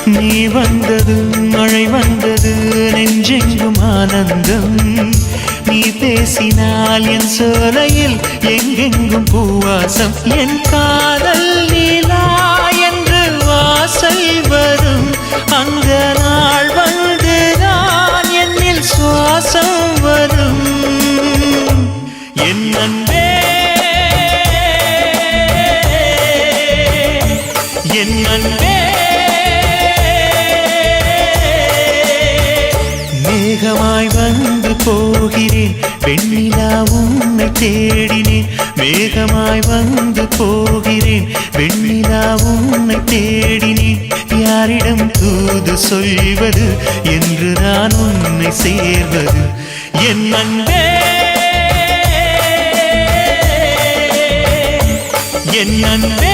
நீ வந்தது மழை வந்தது நெஞ்செங்கும் ஆனந்தம் நீ பேசினால் என் சோலையில் எங்கெங்கும் பூவாசம் என் காதல் நீலா என்று வாசல் வரும் அந்த நாள் வந்து நான் என்னில் சுவாசம் வரும் என் அன்பே என் அன்பே மேகமாய் வந்து போகிறேன் வெண்ணிலா உன்னை தேடினேன் மேகமாய் வந்து போகிறேன் வெண்ணிலா உன்னை தேடினேன் யாரிடம் தூது சொல்வது என்று நான் உன்னை சேர்வது என் அன்பே என் அன்பே